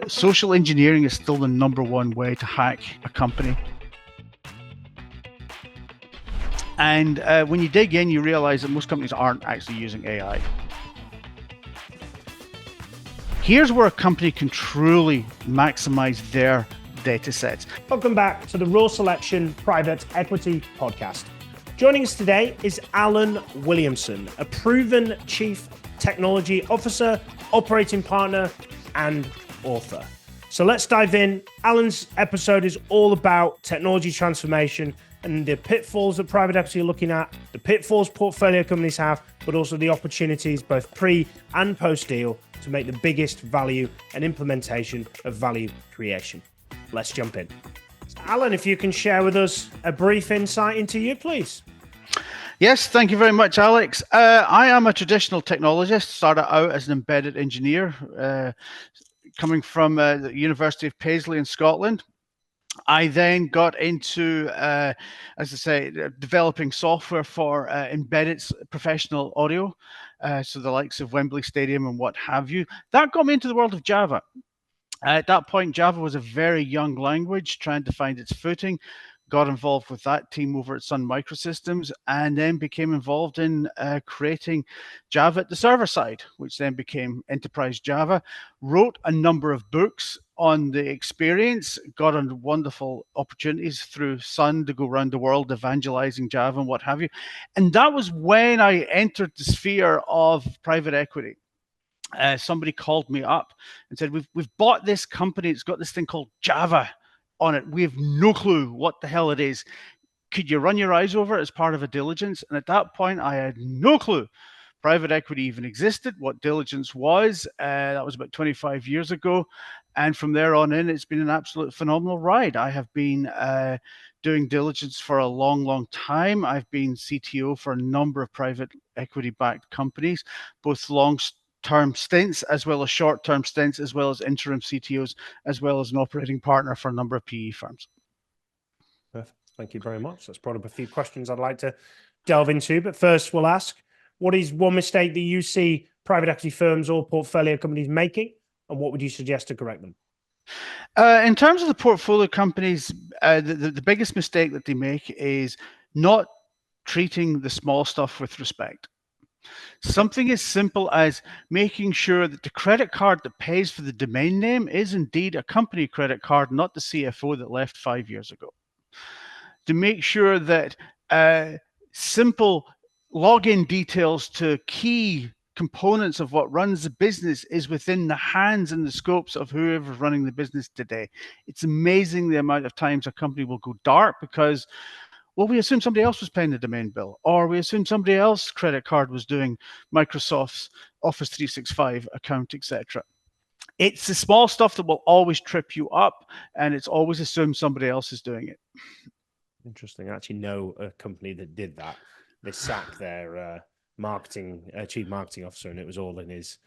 Social engineering is still the #1 way to hack a company. And when you dig in, you realize that most companies aren't actually using AI. Here's where a company can truly maximize their data sets. Welcome back to the Raw Selection Private Equity Podcast. Joining us today is Alan Williamson, a proven Chief Technology Officer, operating partner, and author. So let's dive in. Alan's episode is all about technology transformation and the pitfalls that private equity are looking at, the pitfalls portfolio companies have, but also the opportunities both pre and post deal to make the biggest value and implementation of value creation. Let's jump in. Alan, if you can share with us a brief insight into you, please. Yes, thank you very much, Alex. I am a traditional technologist, started out as an embedded engineer, coming from the University of Paisley in Scotland. I then got into, as I say, developing software for embedded professional audio, so the likes of Wembley Stadium and what have you. That got me into the world of Java. At that point, Java was a very young language trying to find its footing. Got involved with that team over at Sun Microsystems, and then became involved in creating Java at the server side, which then became Enterprise Java. Wrote a number of books on the experience, got on wonderful opportunities through Sun to go around the world evangelizing Java and what have you. And that was when I entered the sphere of private equity. Somebody called me up and said, we've bought this company. It's got this thing called Java on it. We have no clue what the hell it is. Could you run your eyes over it as part of a diligence? And at that point, I had no clue private equity even existed, what diligence was. That was about 25 years ago. And from there on in, it's been an absolute phenomenal ride. I have been doing diligence for a long, long time. I've been CTO for a number of private equity-backed companies, both long-term stints as well as short-term stints, as well as interim CTOs, as well as an operating partner for a number of PE firms. Perfect. Thank you very much. That's brought up a few questions I'd like to delve into. But first, we'll ask, what is one mistake that you see private equity firms or portfolio companies making, and what would you suggest to correct them? In terms of the portfolio companies, the biggest mistake that they make is not treating the small stuff with respect. Something as simple as making sure that the credit card that pays for the domain name is indeed a company credit card, not the CFO that left 5 years ago. To make sure that simple login details to key components of what runs the business is within the hands and the scopes of whoever's running the business today. It's amazing the amount of times a company will go dark because, well, we assume somebody else was paying the domain bill, or we assume somebody else's credit card was doing Microsoft's Office 365 account, etc. It's the small stuff that will always trip you up, and it's always assumed somebody else is doing it. Interesting. I actually know a company that did that. They sacked their chief marketing officer, and it was all in his.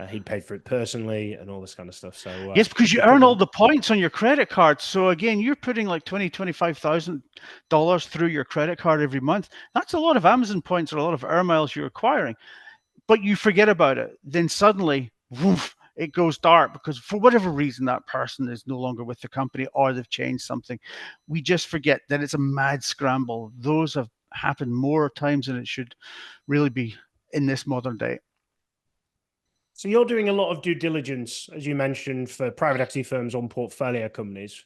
He'd paid for it personally and all this kind of stuff. So yes, because you earn all the points on your credit card. So again, you're putting like $25,000 through your credit card every month. That's a lot of Amazon points or a lot of air miles you're acquiring. But you forget about it. Then suddenly, woof, it goes dark because for whatever reason, that person is no longer with the company or they've changed something. We just forget that it's a mad scramble. Those have happened more times than it should really be in this modern day. So you're doing a lot of due diligence, as you mentioned, for private equity firms on portfolio companies.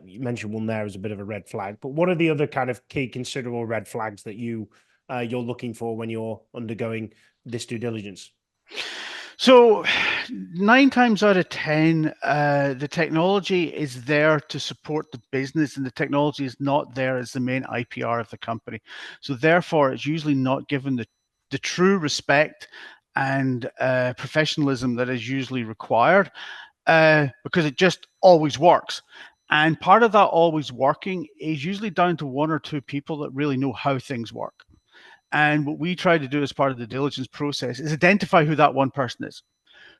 You mentioned one there as a bit of a red flag, but what are the other kind of key considerable red flags that you're looking for when you're undergoing this due diligence? So 9 times out of 10, the technology is there to support the business, and the technology is not there as the main IPR of the company. So therefore, it's usually not given the true respect and professionalism that is usually required, because it just always works. And part of that always working is usually down to 1 or 2 people that really know how things work. And what we try to do as part of the diligence process is identify who that one person is.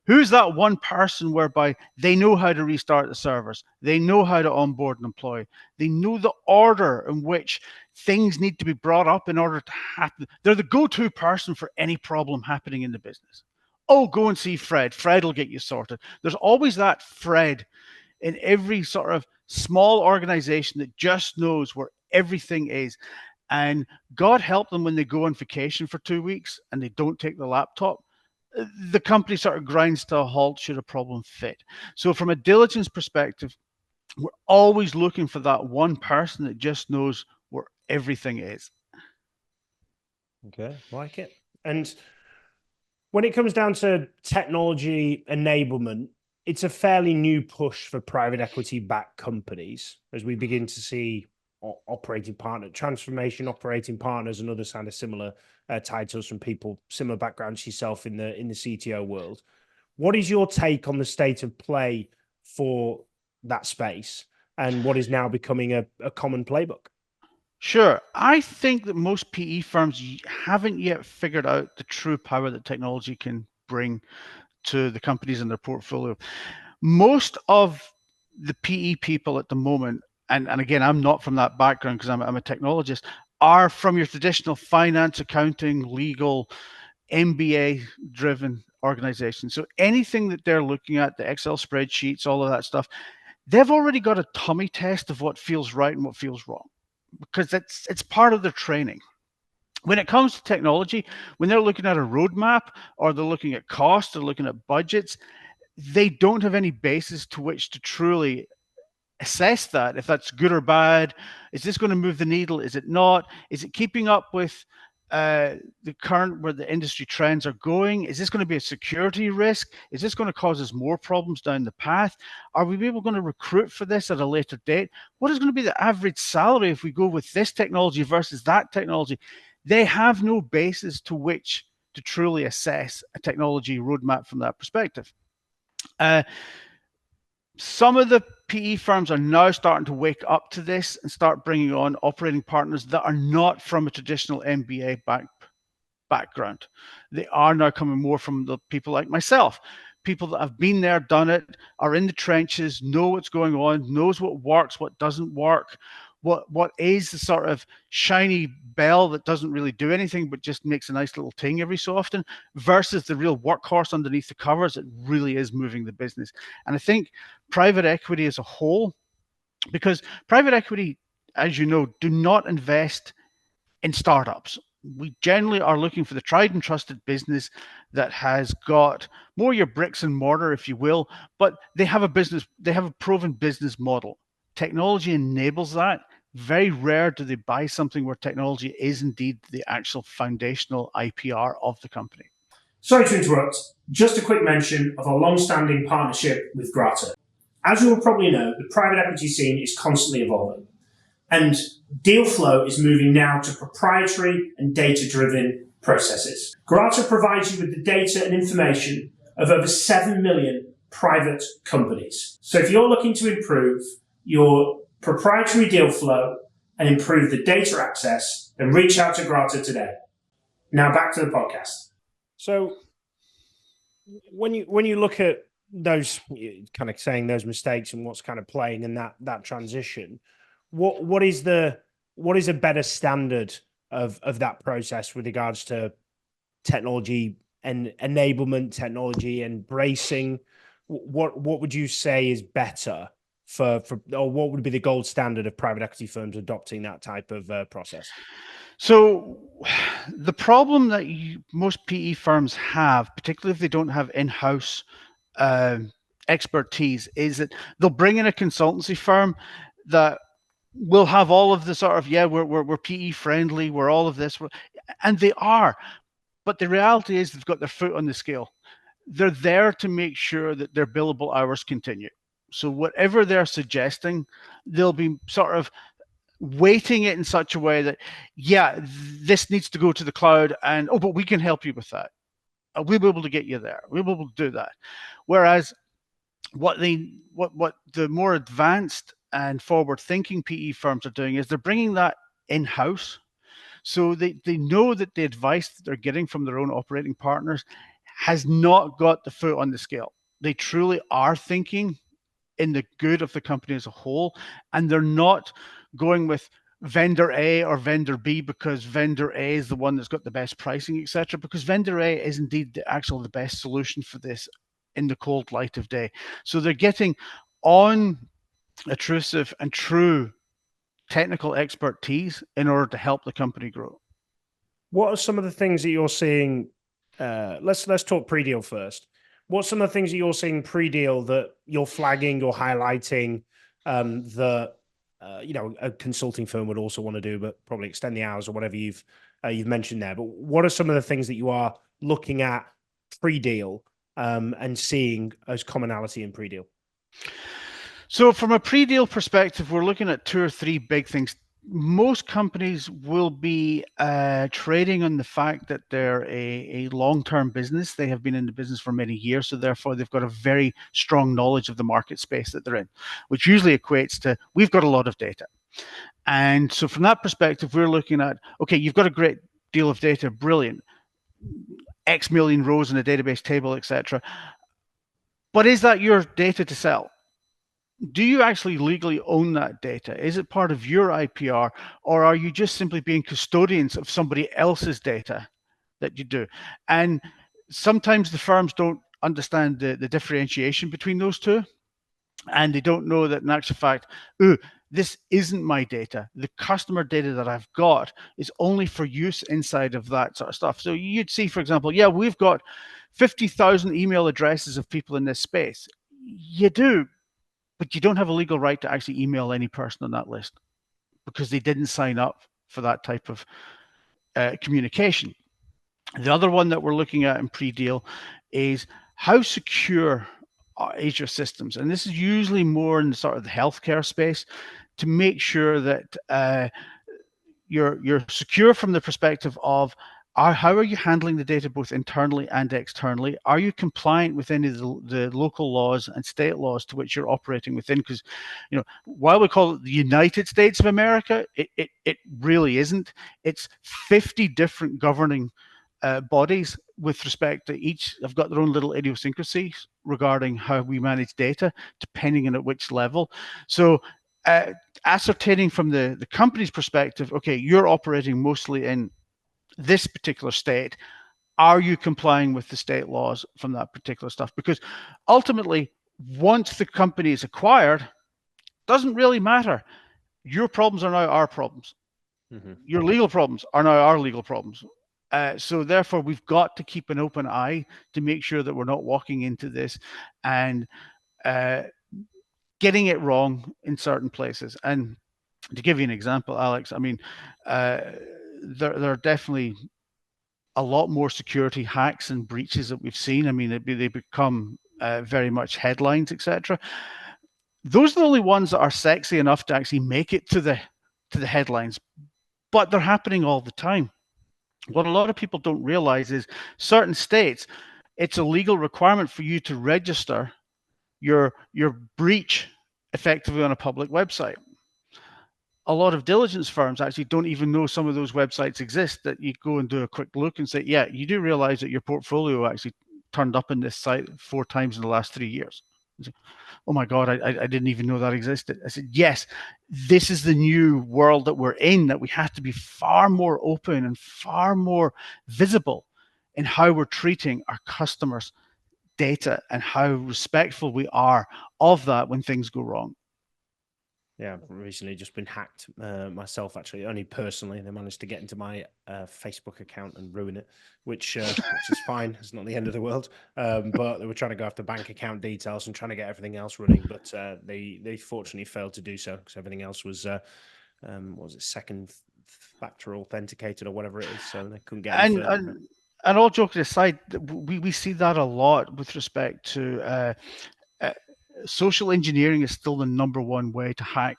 Who's that one person whereby they know how to restart the servers, they know how to onboard an employee, they know the order in which things need to be brought up in order to happen. They're the go-to person for any problem happening in the business. oh, go and see Fred. Fred will get you sorted. There's always that Fred in every sort of small organization that just knows where everything is. And God help them when they go on vacation for 2 weeks and they don't take the laptop. The company sort of grinds to a halt should a problem fit. So from a diligence perspective, we're always looking for that one person that just knows where everything is. Okay, like it. And when it comes down to technology enablement, it's a fairly new push for private equity-backed companies as we begin to see operating partner transformation, operating partners, and other kind of similar titles from people, similar backgrounds to yourself in the CTO world. What is your take on the state of play for that space and what is now becoming a common playbook? Sure. I think that most PE firms haven't yet figured out the true power that technology can bring to the companies in their portfolio. Most of the PE people at the moment, and again, I'm not from that background because I'm a technologist, are from your traditional finance, accounting, legal, MBA driven organizations. So anything that they're looking at, the Excel spreadsheets, all of that stuff, they've already got a tummy test of what feels right and what feels wrong, because it's part of their training. When it comes to technology, when they're looking at a roadmap or they're looking at costs, they're looking at budgets, they don't have any basis to which to truly assess that, if that's good or bad. Is this going to move the needle? Is it not? Is it keeping up with the current where the industry trends are going? Is this going to be a security risk? Is this going to cause us more problems down the path? Are we able going to recruit for this at a later date? What is going to be the average salary if we go with this technology versus that technology? They have no basis to which to truly assess a technology roadmap from that perspective. Some of the PE firms are now starting to wake up to this and start bringing on operating partners that are not from a traditional MBA background. They are now coming more from the people like myself, people that have been there, done it, are in the trenches, know what's going on, knows what works, what doesn't work, what is the sort of shiny bell that doesn't really do anything but just makes a nice little ting every so often, versus the real workhorse underneath the covers that really is moving the business. And I think private equity as a whole, because private equity, as you know, do not invest in startups. We generally are looking for the tried and trusted business that has got more your bricks and mortar, if you will, but they have a proven business model. Technology enables that. Very rare do they buy something where technology is indeed the actual foundational IPR of the company. Sorry to interrupt, just a quick mention of our long-standing partnership with Grata. As you will probably know, the private equity scene is constantly evolving, and deal flow is moving now to proprietary and data-driven processes. Grata provides you with the data and information of over 7 million private companies. So if you're looking to improve your proprietary deal flow and improve the data access, then reach out to Grata today. Now back to the podcast. So when you look at those, kind of saying those mistakes and what's kind of playing in that transition, what is a better standard of that process with regards to technology and enablement, technology embracing? What would you say is better for or what would be the gold standard of private equity firms adopting that type of process? So the problem that most PE firms have, particularly if they don't have in-house expertise, is that they'll bring in a consultancy firm that will have all of the sort of, we're PE friendly, we're all of this, and they are. But the reality is they've got their foot on the scale. They're there to make sure that their billable hours continue. So whatever they're suggesting, they'll be sort of weighting it in such a way that, this needs to go to the cloud, and but we can help you with that. We'll be able to get you there. We'll be able to do that. Whereas what the more advanced and forward-thinking PE firms are doing is they're bringing that in-house. So they know that the advice that they're getting from their own operating partners has not got the foot on the scale. They truly are thinking in the good of the company as a whole, and they're not going with vendor A or vendor B because vendor A is the one that's got the best pricing, etc. Because vendor A is indeed the best solution for this in the cold light of day. So they're getting on intrusive and true technical expertise in order to help the company grow. What are some of the things that you're seeing? Let's talk pre-deal first. What's some of the things that you're seeing pre-deal that you're flagging or highlighting that a consulting firm would also want to do, but probably extend the hours or whatever you've mentioned there. But what are some of the things that you are looking at pre-deal and seeing as commonality in pre-deal? So from a pre-deal perspective, we're looking at 2 or 3 big things. Most companies will be trading on the fact that they're a long-term business. They have been in the business for many years, so therefore they've got a very strong knowledge of the market space that they're in, which usually equates to, we've got a lot of data. And so from that perspective, we're looking at, okay, you've got a great deal of data, brilliant, X million rows in a database table, etc. But is that your data to sell? Do you actually legally own that data? Is it part of your IPR, or are you just simply being custodians of somebody else's data that you do? And sometimes the firms don't understand the differentiation between those two, and they don't know that in actual fact, this isn't my data. The customer data that I've got is only for use inside of that sort of stuff. So you'd see, for example, yeah, we've got 50,000 email addresses of people in this space. You do, but you don't have a legal right to actually email any person on that list because they didn't sign up for that type of communication. The other one that we're looking at in pre-deal is how secure is your systems? And this is usually more in the sort of the healthcare space, to make sure that you're secure from the perspective of how are you handling the data both internally and externally? Are you compliant with any of the local laws and state laws to which you're operating within? Because, while we call it the United States of America, it really isn't. It's 50 different governing bodies with respect to each have got their own little idiosyncrasies regarding how we manage data, depending on at which level. So ascertaining from the company's perspective, okay, you're operating mostly in this particular state. Are you complying with the state laws from that particular stuff? Because ultimately, once the company is acquired, doesn't really matter. Your problems are now our problems. Mm-hmm. Your legal problems are now our legal problems. So therefore, we've got to keep an open eye to make sure that we're not walking into this and getting it wrong in certain places. And to give you an example, Alex, I mean, there are definitely a lot more security hacks and breaches that we've seen. I mean, they become very much headlines, etc. Those are the only ones that are sexy enough to actually make it to the headlines, but they're happening all the time. What a lot of people don't realize is certain states, it's a legal requirement for you to register your breach effectively on a public website. A lot of diligence firms actually don't even know some of those websites exist, that you go and do a quick look and say, yeah, you do realize that your portfolio actually turned up in this site 4 times in the last 3 years. Say, oh my God, I didn't even know that existed. I said, yes, this is the new world that we're in, that we have to be far more open and far more visible in how we're treating our customers' data and how respectful we are of that when things go wrong. Yeah, I've recently just been hacked myself, actually, only personally. They managed to get into my Facebook account and ruin it, which is fine. It's not the end of the world. But they were trying to go after bank account details and trying to get everything else running. But they fortunately failed to do so, because everything else was, what was it, second factor authenticated or whatever it is. So they couldn't get any further. And all joking aside, we see that a lot with respect to social engineering is still the #1 way to hack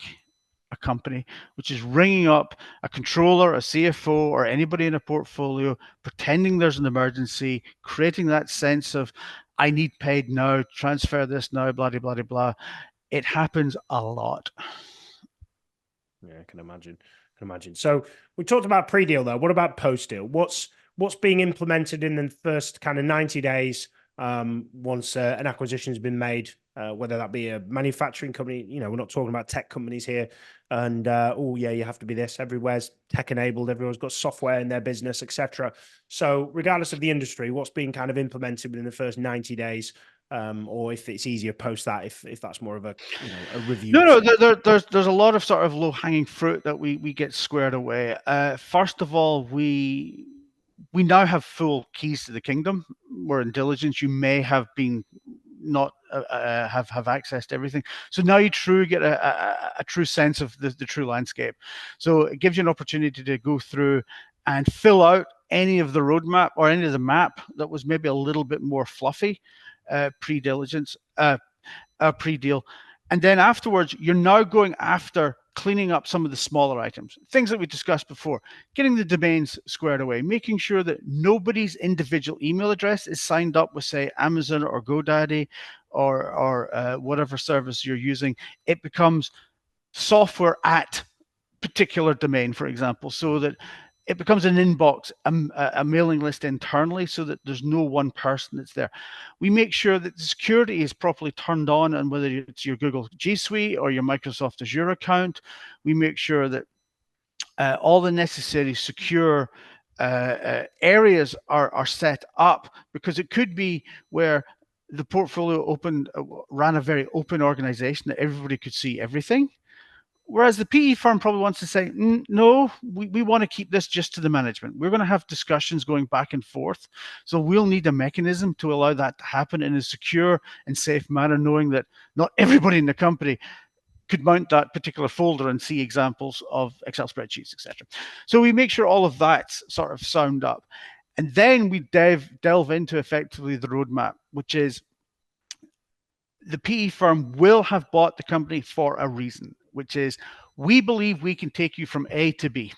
a company, which is ringing up a controller, a CFO, or anybody in a portfolio, pretending there's an emergency, creating that sense of, I need paid now, transfer this now, blah, blah, blah, blah. It happens a lot. Yeah, I can imagine. So we talked about pre-deal though. What about post-deal? What's being implemented in the first kind of 90 days once an acquisition has been made, whether that be a manufacturing company. We're not talking about tech companies here. And oh yeah, you have to be this. Everywhere's tech enabled. Everyone's got software in their business, etc. So regardless of the industry, what's being kind of implemented within the first 90 days, or if it's easier post that, if that's more of a a review. No, there's a lot of sort of low hanging fruit that we get squared away. First of all, we now have full keys to the kingdom. We're in diligence. You may have been not have access to everything. So now you get a true sense of the true landscape. So it gives you an opportunity to go through and fill out any of the roadmap or any of the map that was maybe a little bit more fluffy pre-diligence, pre-deal. And then afterwards, you're now going after cleaning up some of the smaller items, things that we discussed before, getting the domains squared away, making sure that nobody's individual email address is signed up with, say, Amazon or GoDaddy or whatever service you're using. It becomes software at particular domain, for example, so that it becomes an inbox, a mailing list internally, so that there's no one person that's there. We make sure that the security is properly turned on, and whether it's your Google G Suite or your Microsoft Azure account, we make sure that all the necessary secure areas are set up, because it could be where the portfolio ran a very open organization that everybody could see everything. Whereas the PE firm probably wants to say, no, we want to keep this just to the management. We're going to have discussions going back and forth. So we'll need a mechanism to allow that to happen in a secure and safe manner, knowing that not everybody in the company could mount that particular folder and see examples of Excel spreadsheets, etc. So we make sure all of that's sort of sound up. And then we delve into effectively the roadmap, which is the PE firm will have bought the company for a reason, which is we believe we can take you from A to B.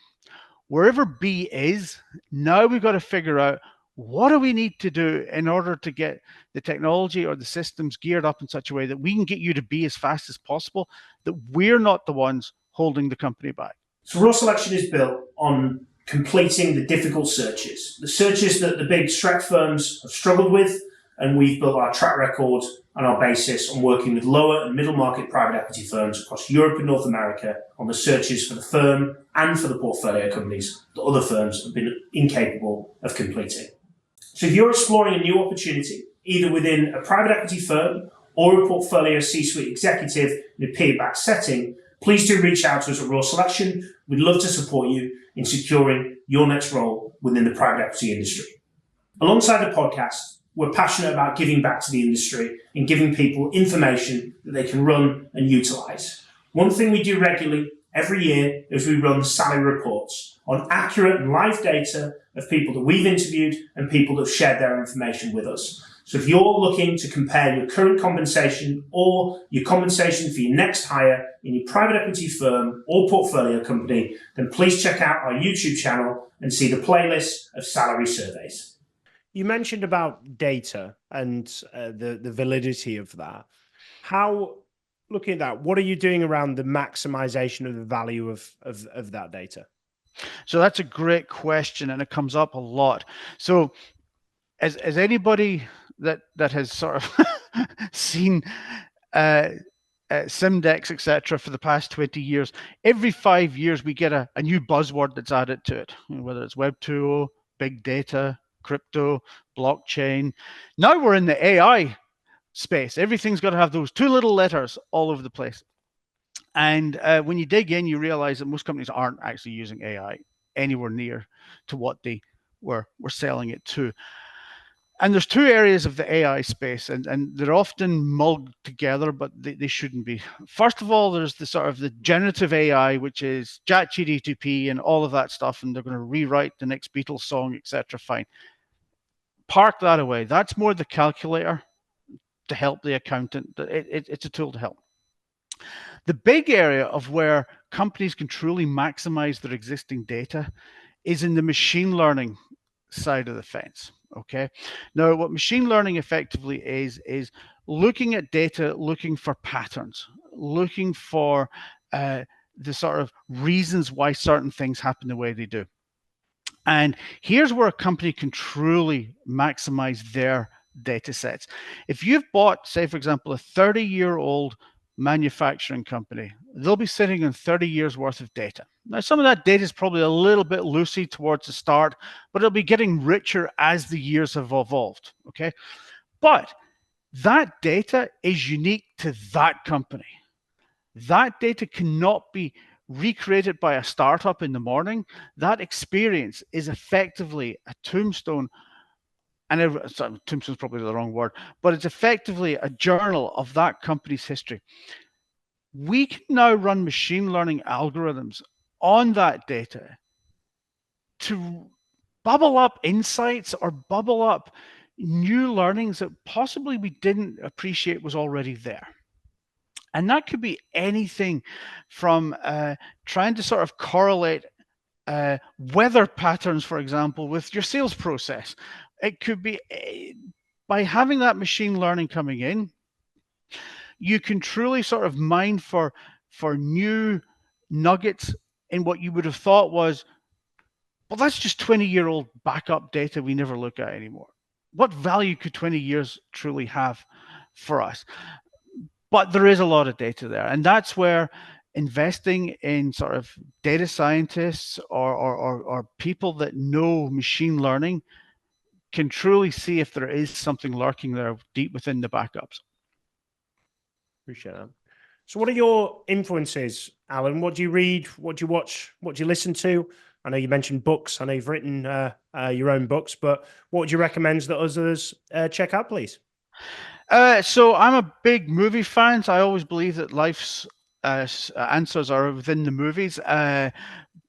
Wherever B is, now we've got to figure out what do we need to do in order to get the technology or the systems geared up in such a way that we can get you to B as fast as possible, that we're not the ones holding the company back. So Raw Selection is built on completing the difficult searches, the searches that the big STREC firms have struggled with, and we've built our track record and our basis on working with lower and middle market private equity firms across Europe and North America on the searches for the firm and for the portfolio companies that other firms have been incapable of completing. So if you're exploring a new opportunity, either within a private equity firm or a portfolio C-suite executive in a peer-backed setting, please do reach out to us at Raw Selection. We'd love to support you in securing your next role within the private equity industry. Alongside the podcast, we're passionate about giving back to the industry and giving people information that they can run and utilize. One thing we do regularly every year is we run salary reports on accurate and live data of people that we've interviewed and people that have shared their information with us. So if you're looking to compare your current compensation or your compensation for your next hire in your private equity firm or portfolio company, then please check out our YouTube channel and see the playlist of salary surveys. You mentioned about data and the validity of that. How, looking at that, what are you doing around the maximization of the value of that data? So that's a great question, and it comes up a lot. So as anybody that has sort of seen Simdex, etc., for the past 20 years, every 5 years we get a new buzzword that's added to it, whether it's Web 2.0, big data, crypto, blockchain. Now we're in the AI space. Everything's got to have those two little letters all over the place. And when you dig in, you realize that most companies aren't actually using AI anywhere near to what they were selling it to. And there's two areas of the AI space, and they're often mugged together, but they shouldn't be. First of all, there's the sort of the generative AI, which is ChatGPT and all of that stuff, and they're going to rewrite the next Beatles song, etc. Fine. Park that away. That's more the calculator to help the accountant. It's a tool to help. The big area of where companies can truly maximize their existing data is in the machine learning side of the fence. Okay. Now, what machine learning effectively is looking at data, looking for patterns, looking for the sort of reasons why certain things happen the way they do. And here's where a company can truly maximize their data sets. If you've bought, say, for example, a 30-year-old manufacturing company, they'll be sitting on 30 years worth of data. Now, some of that data is probably a little bit loosey towards the start, but it'll be getting richer as the years have evolved, okay? But that data is unique to that company. That data cannot be recreated by a startup in the morning. That experience is effectively a tombstone, and tombstone is probably the wrong word, but it's effectively a journal of that company's history. We can now run machine learning algorithms on that data to bubble up insights or bubble up new learnings that possibly we didn't appreciate was already there. And that could be anything from trying to sort of correlate weather patterns, for example, with your sales process. It could be by having that machine learning coming in, you can truly sort of mine for new nuggets in what you would have thought was, well, that's just 20-year-old backup data we never look at anymore. What value could 20 years truly have for us? But there is a lot of data there, and that's where investing in sort of data scientists or people that know machine learning can truly see if there is something lurking there deep within the backups. Appreciate that. So what are your influences, Alan? What do you read? What do you watch? What do you listen to? I know you mentioned books. I know you've written your own books, but what would you recommend that others check out, please? So I'm a big movie fan. So I always believe that life's answers are within the movies.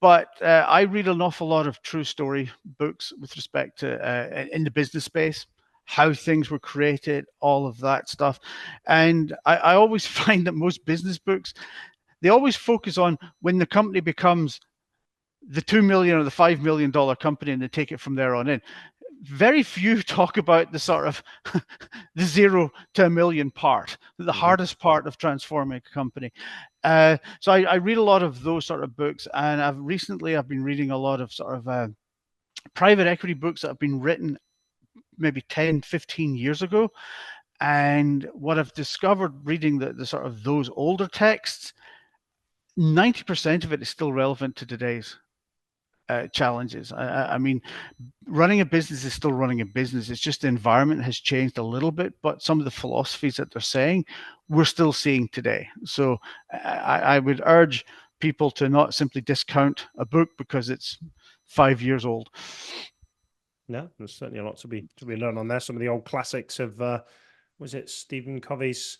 But I read an awful lot of true story books with respect to in the business space, how things were created, all of that stuff. And I always find that most business books, they always focus on when the company becomes the $2 million or the $5 million company and they take it from there on in. Very few talk about the sort of the 0 to $1 million part, the hardest part of transforming a company. So I read a lot of those sort of books, and I've been reading a lot of sort of private equity books that have been written maybe 10, 15 years ago. And what I've discovered reading the sort of those older texts, 90% of it is still relevant to today's challenges. I mean, running a business is still running a business. It's just the environment has changed a little bit, but some of the philosophies that they're saying, we're still seeing today. So I would urge people to not simply discount a book because it's 5 years old. No, there's certainly a lot to be learned on there. Some of the old classics of, was it Stephen Covey's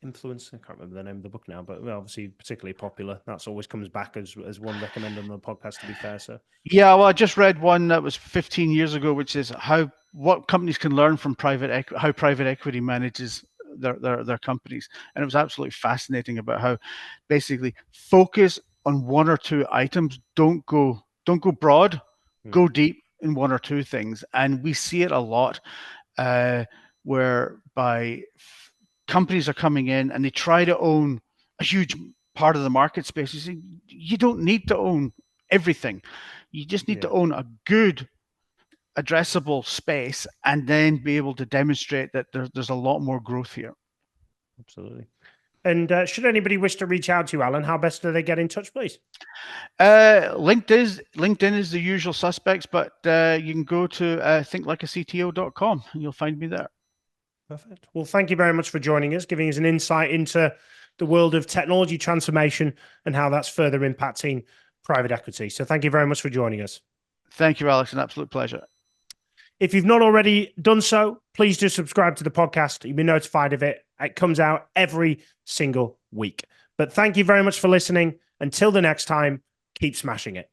Influence? I can't remember the name of the book now, but obviously particularly popular. That's always comes back as one recommended on the podcast, to be fair. So yeah, well, I just read one that was 15 years ago, which is what companies can learn from how private equity manages their companies, and it was absolutely fascinating about how basically focus on one or two items. Don't go broad, go deep in one or two things, and we see it a lot whereby companies are coming in and they try to own a huge part of the market space. You see, you don't need to own everything. You just need to own a good addressable space and then be able to demonstrate that there's a lot more growth here. Absolutely. And should anybody wish to reach out to you, Alan, how best do they get in touch, please? LinkedIn is the usual suspects, but you can go to thinklikeacto.com and you'll find me there. Perfect. Well, thank you very much for joining us, giving us an insight into the world of technology transformation and how that's further impacting private equity. So thank you very much for joining us. Thank you, Alex. An absolute pleasure. If you've not already done so, please do subscribe to the podcast. You'll be notified of it. It comes out every single week. But thank you very much for listening. Until the next time, keep smashing it.